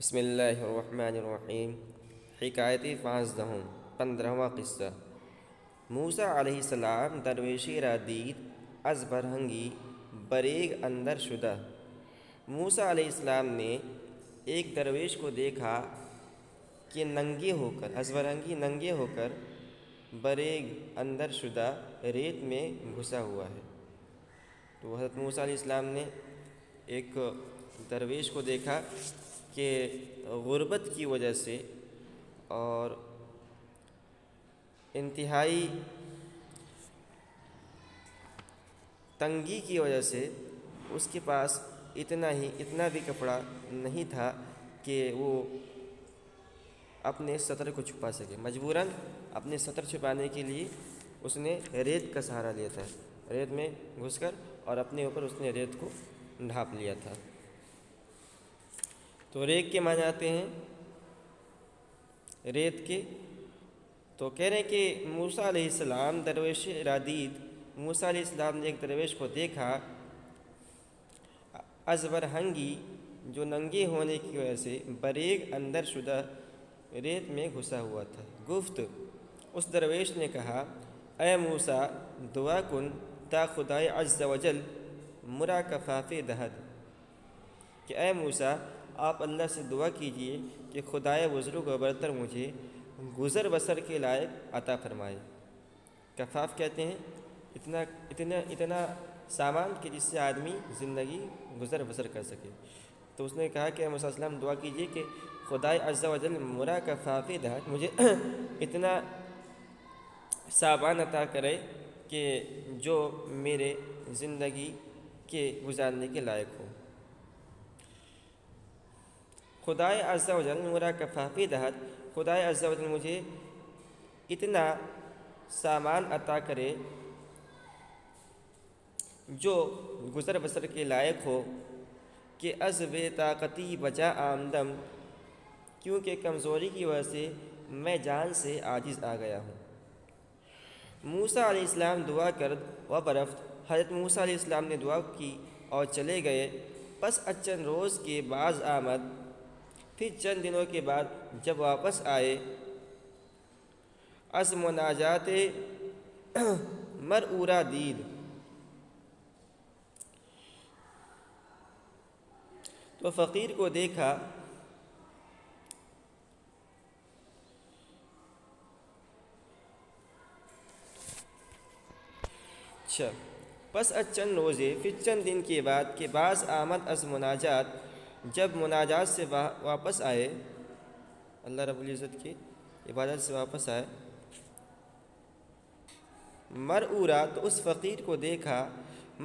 بسم اللہ الرحمن الرحیم۔ حکایت 15واں قصہ۔ موسیٰ علیہ السلام درویشی را دید از برہنگی بریگ اندر شدہ۔ موسیٰ علیہ السلام نے ایک درویش کو دیکھا کہ ننگے ہو کر از برہنگی ننگے ہو کر بریگ اندر شدہ ریت میں گھسا ہوا ہے۔ تو حضرت موسیٰ علیہ السلام نے ایک درویش کو دیکھا کہ غربت کی وجہ سے اور انتہائی تنگی کی وجہ سے اس کے پاس اتنا بھی کپڑا نہیں تھا کہ وہ اپنے سطر کو چھپا سکے۔ مجبوراً اپنے سطر چھپانے کے لیے اس نے ریت کا سہارا لیا تھا، ریت میں گھس کر اور اپنے اوپر اس نے ریت کو ڈھانپ لیا تھا۔ تو ریت کے معنی آتے ہیں ریت کے، تو کہہ رہے ہیں کہ موسیٰ علیہ السلام درویش را دید، موسیٰ علیہ السلام نے ایک درویش کو دیکھا از برہنگی جو ننگے ہونے کی وجہ سے بریگ اندر شدہ ریت میں گھسا ہوا تھا۔ گفت، اس درویش نے کہا، اے موسیٰ دعا کن تا خدائے عز و جل مرا کفاف دہد، کہ اے موسیٰ آپ اللہ سے دعا کیجئے کہ خدائے بزرگ و برتر مجھے گزر بسر کے لائق عطا فرمائے۔ کفاف کہتے ہیں اتنا سامان کہ جس سے آدمی زندگی گزر بسر کر سکے۔ تو اس نے کہا کہ موسیٰ علیہ السلام دعا کیجئے کہ خدائے عز و جل مرا کفاف دہد، مجھے اتنا سامان عطا کرے کہ جو میرے زندگی کے گزارنے کے لائق ہو۔ خدائے عز و جل مرا کفاف دہد، خدائے عز و جل مجھے اتنا سامان عطا کرے جو گزر بسر کے لائق ہو، کہ از بے طاقتی بجا آمدم، کیونکہ کمزوری کی وجہ سے میں جان سے عاجز آ گیا ہوں۔ موسیٰ علیہ السلام دعا کرد و برفت، حضرت موسیٰ علیہ السلام نے دعا کی اور چلے گئے۔ پس چند روز کے بعد آمد، پھر چند دنوں کے بعد جب واپس آئے، از مناجات مرعورہ دید، تو فقیر کو دیکھا۔ اچھا، پس چند روزے پھر چند دن کے بعد کہ بعض آمد از مناجات، جب مناجات سے واپس آئے، اللہ رب العزت کی عبادت سے واپس آئے، مرعورہ، تو اس فقیر کو دیکھا،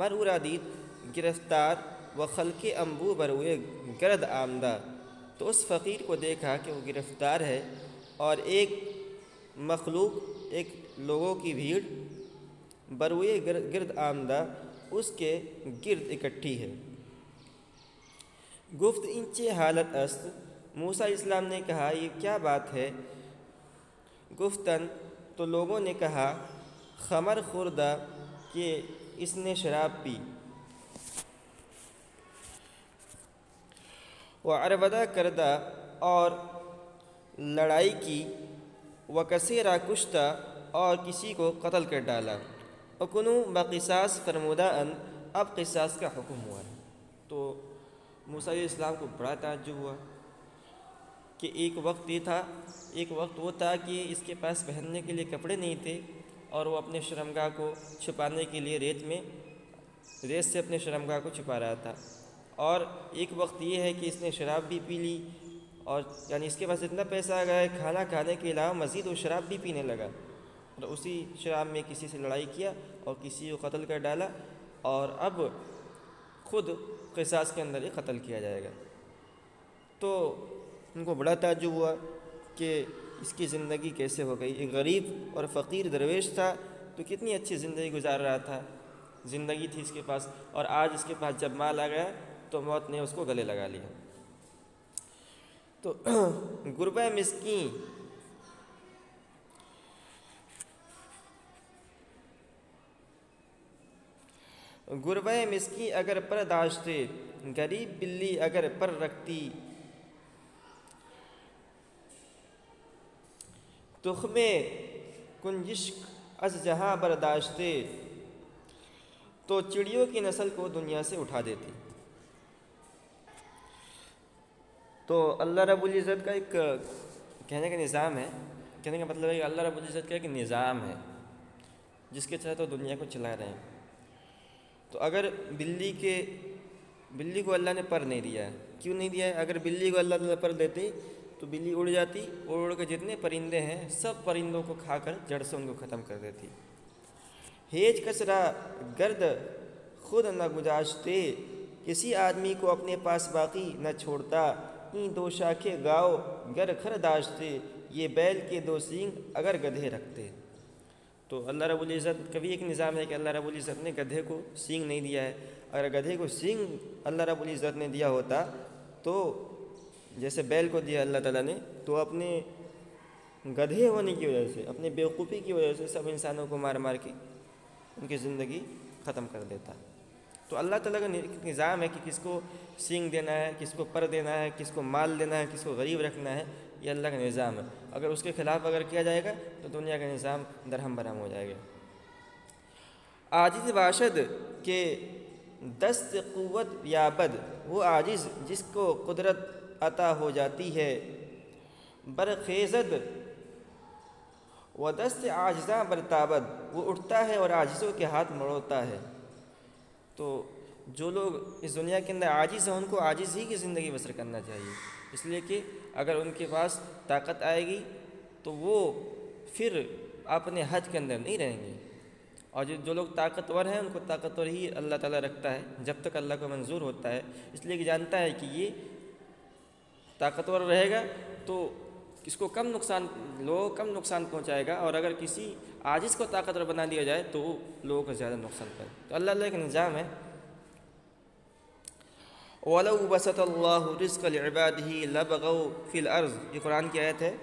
مرعورہ دید گرفتار و خلق انبو بروئے گرد آمدہ، تو اس فقیر کو دیکھا کہ وہ گرفتار ہے اور ایک مخلوق، ایک لوگوں کی بھیڑ بروئے گرد آمدہ اس کے گرد اکٹھی ہے۔ گفت انچے حالت است، موسیٰ علیہ السلام نے کہا یہ کیا بات ہے؟ گفتن، تو لوگوں نے کہا، خمر خوردہ، کہ اس نے شراب پی، و عربدہ کردہ، اور لڑائی کی، و کثیرہ کشتہ، اور کسی کو قتل کر ڈالا، اکنو بقصاص فرمودہ ان، اب قصاص کا حکم ہوا ہے۔ تو موسیٰ علیہ السلام کو بڑا تعجب ہوا کہ ایک وقت وہ تھا کہ اس کے پاس پہننے کے لیے کپڑے نہیں تھے اور وہ اپنے شرمگاہ کو چھپانے کے لیے ریت سے اپنے شرمگاہ کو چھپا رہا تھا، اور ایک وقت یہ ہے کہ اس نے شراب بھی پی لی، اور یعنی اس کے پاس اتنا پیسہ آ گیا ہے کھانا کھانے کے علاوہ مزید وہ شراب بھی پینے لگا، اور اسی شراب میں کسی سے لڑائی کیا اور کسی کو قتل کر ڈالا، اور اب خود قصاص کے اندر ہی قتل کیا جائے گا۔ تو ان کو بڑا تعجب ہوا کہ اس کی زندگی کیسے ہو گئی، ایک غریب اور فقیر درویش تھا تو کتنی اچھی زندگی گزار رہا تھا، زندگی تھی اس کے پاس، اور آج اس کے پاس جب مال آ گیا تو موت نے اس کو گلے لگا لیا۔ تو غربہ مسکین، غربہ مسکین اگر پر داشتے، غریب بلی اگر پر رکھتی، تخم کنجشک از جہاں برداشتے، تو چڑیوں کی نسل کو دنیا سے اٹھا دیتی۔ تو اللہ رب العزت کا ایک کہنے کا نظام ہے، کہنے کا مطلب ہے کہ اللہ رب العزت کا ایک نظام ہے جس کے تحت وہ دنیا کو چلا رہے ہیں۔ تو اگر بلی کو اللہ نے پر نہیں دیا ہے، کیوں نہیں دیا ہے؟ اگر بلی کو اللہ تعالیٰ پر دیتے تو بلی اڑ جاتی، اڑ کے جتنے پرندے ہیں سب پرندوں کو کھا کر جڑ سے ان کو ختم کر دیتی۔ ہیج کچرا گرد خود نہ گزاشتے، کسی آدمی کو اپنے پاس باقی نہ چھوڑتا، این دو شاخے گاؤ گر کھر داشتے، یہ بیل کے دو سینگ اگر گدھے رکھتے۔ تو اللہ رب العزت کا بھی ایک نظام ہے کہ اللہ رب العزت نے گدھے کو سینگ نہیں دیا ہے۔ اگر گدھے کو سینگ اللہ رب العزت نے دیا ہوتا تو جیسے بیل کو دیا اللہ تعالیٰ نے، تو اپنے گدھے ہونے کی وجہ سے، اپنے بیوقوفی کی وجہ سے سب انسانوں کو مار مار کے ان کی زندگی ختم کر دیتا۔ تو اللہ تعالیٰ کا نظام ہے کہ کس کو سینگ دینا ہے، کس کو پر دینا ہے، کس کو مال دینا ہے، کس کو غریب رکھنا ہے، یہ اللہ کا نظام ہے۔ اگر اس کے خلاف اگر کیا جائے گا تو دنیا کا نظام درہم برہم ہو جائے گا۔ عاجز باشد کہ دست قوت یابد، وہ عاجز جس کو قدرت عطا ہو جاتی ہے، برخیزد و دست عاجزاں برتابد، وہ اٹھتا ہے اور عاجزوں کے ہاتھ مڑوتا ہے۔ تو جو لوگ اس دنیا کے اندر عاجز ہیں ان کو عاجز ہی کی زندگی بسر کرنا چاہیے، اس لیے کہ اگر ان کے پاس طاقت آئے گی تو وہ پھر اپنے حد کے اندر نہیں رہیں گے، اور جو لوگ طاقتور ہیں ان کو طاقتور ہی اللہ تعالیٰ رکھتا ہے جب تک اللہ کو منظور ہوتا ہے، اس لیے کہ جانتا ہے کہ یہ طاقتور رہے گا تو اس کو لوگوں کو کم نقصان پہنچائے گا، اور اگر کسی عاجز کو طاقتور بنا دیا جائے تو وہ لوگوں کو زیادہ نقصان کرے۔ تو اللہ کا نظام ہے۔ وَلَوْ بَسَطَ اللَّهُ رِزْقَ لِعِبَادِهِ لَبَغَوْا فِي الْأَرْضِ، یہ قرآن کی آیت ہے۔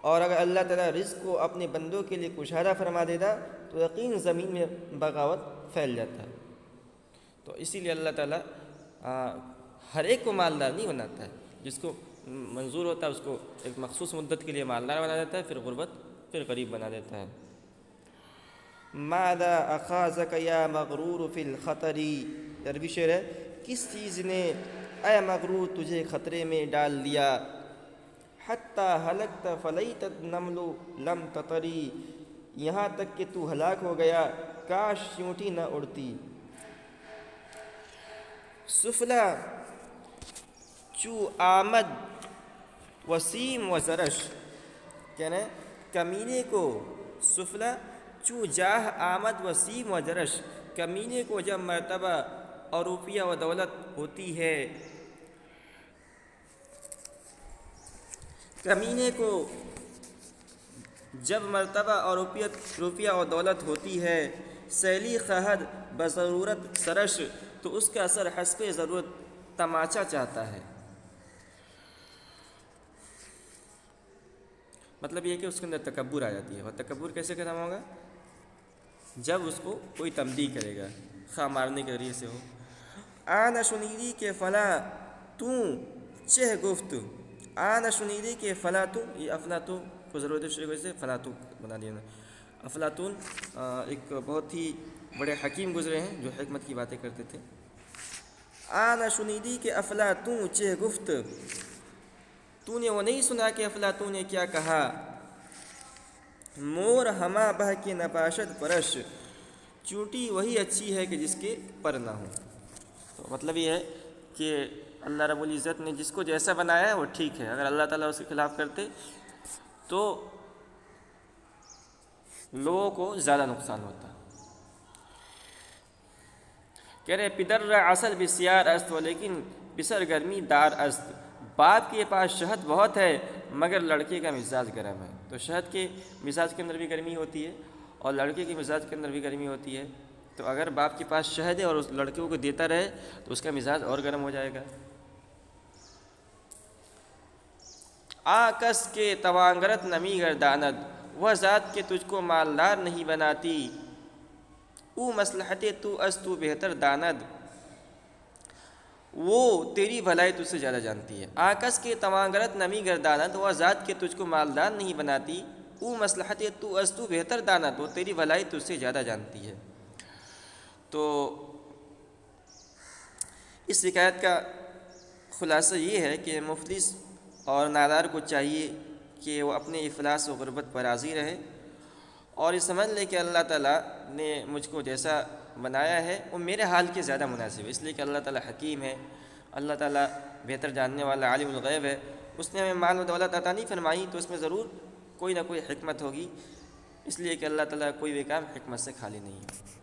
اور اگر اللہ تعالیٰ رزق کو اپنے بندوں کے لیے کشادہ فرما دیتا تو یقین زمین میں بغاوت پھیل جاتا ہے۔ تو اسی لیے اللہ تعالیٰ ہر ایک کو مالدار نہیں بناتا ہے، جس کو منظور ہوتا ہے اس کو ایک مخصوص مدت کے لیے مالدار بنا دیتا ہے، پھر غریب بنا دیتا ہے۔ ماذا اخاذک یا مغرور فی الخطر، عربی شعر ہے، کس چیز نے اے مغرور تجھے خطرے میں ڈال دیا، حتی ہلکت فلیت النمل لم تطری، یہاں تک کہ تو ہلاک ہو گیا کاش چیونٹی نہ اڑتی۔ سفلا چو آمد وسیم و زرش، کہنا ہے کمینے کو، سفلا چو جاہ آمد وسیم و زرش، کمینے کو جب مرتبہ اور روپیہ و دولت ہوتی ہے، کمینے کو جب مرتبہ اور روپیہ و دولت ہوتی ہے، سیلی خہد بضرورت سرش، تو اس کا اثر حسب ضرورت تماچا چاہتا ہے۔ مطلب یہ کہ اس کے اندر تکبر آ جاتی ہے، اور تکبر کیسے ختم ہوگا؟ جب اس کو کوئی تنبیہ کرے گا، خواہ مارنے کے ذریعے سے ہو۔ آن شنیدی کے فلاں تو چہ گفت، آن شنیدی کے فلاطون، یہ افلاطون کو ضرورت شروع سے فلاطون بنا دینا۔ افلاطون ایک بہت ہی بڑے حکیم گزرے ہیں جو حکمت کی باتیں کرتے تھے۔ آن شنیدی کے افلاطون چہ گفت، تو نے وہ نہیں سنا کہ افلاطون نے کیا کہا، مور ہما بہ کے نباشد پرش، چونٹی وہی اچھی ہے کہ جس کے پر نہ ہو۔ تو مطلب یہ ہے کہ اللہ رب العزت نے جس کو جیسا بنایا ہے وہ ٹھیک ہے، اگر اللہ تعالیٰ اس کے خلاف کرتے تو لوگوں کو زیادہ نقصان ہوتا۔ کہہ رہے پدر را اصل بسیار است لیکن بسر گرمی دار است، باپ کے پاس شہد بہت ہے مگر لڑکے کا مزاج گرم ہے۔ تو شہد کے مزاج کے اندر بھی گرمی ہوتی ہے اور لڑکے کے مزاج کے اندر بھی گرمی ہوتی ہے، تو اگر باپ کے پاس شہد ہے اور اس لڑکوں کو دیتا رہے تو اس کا مزاج اور گرم ہو جائے گا۔ آکس کے توانگرت نمی گرداند، وہ ذات کے تجھ کو مالدار نہیں بناتی، او مصلحت تو از تو بہتر داند، وہ تیری بھلائی تجھ سے زیادہ جانتی ہے۔ آکس کے توانگرت نمی گرداند، وہ ذات کے تجھ کو مالدار نہیں بناتی، او مصلحت تو از تو بہتر دانا، تو تیری بھلائی تجھ سے زیادہ جانتی ہے۔ تو اس حکایت کا خلاصہ یہ ہے کہ مفلس اور نادار کو چاہیے کہ وہ اپنے افلاس و غربت پر راضی رہے اور یہ سمجھ لے کہ اللہ تعالیٰ نے مجھ کو جیسا بنایا ہے وہ میرے حال کے زیادہ مناسب ہے، اس لیے کہ اللہ تعالیٰ حکیم ہے، اللہ تعالیٰ بہتر جاننے والا عالم الغیب ہے۔ اس نے ہمیں مال و دولت عطا نہیں فرمائی تو اس میں ضرور کوئی نہ کوئی حکمت ہوگی، اس لیے کہ اللہ تعالیٰ کوئی بھی کام حکمت سے خالی نہیں ہے۔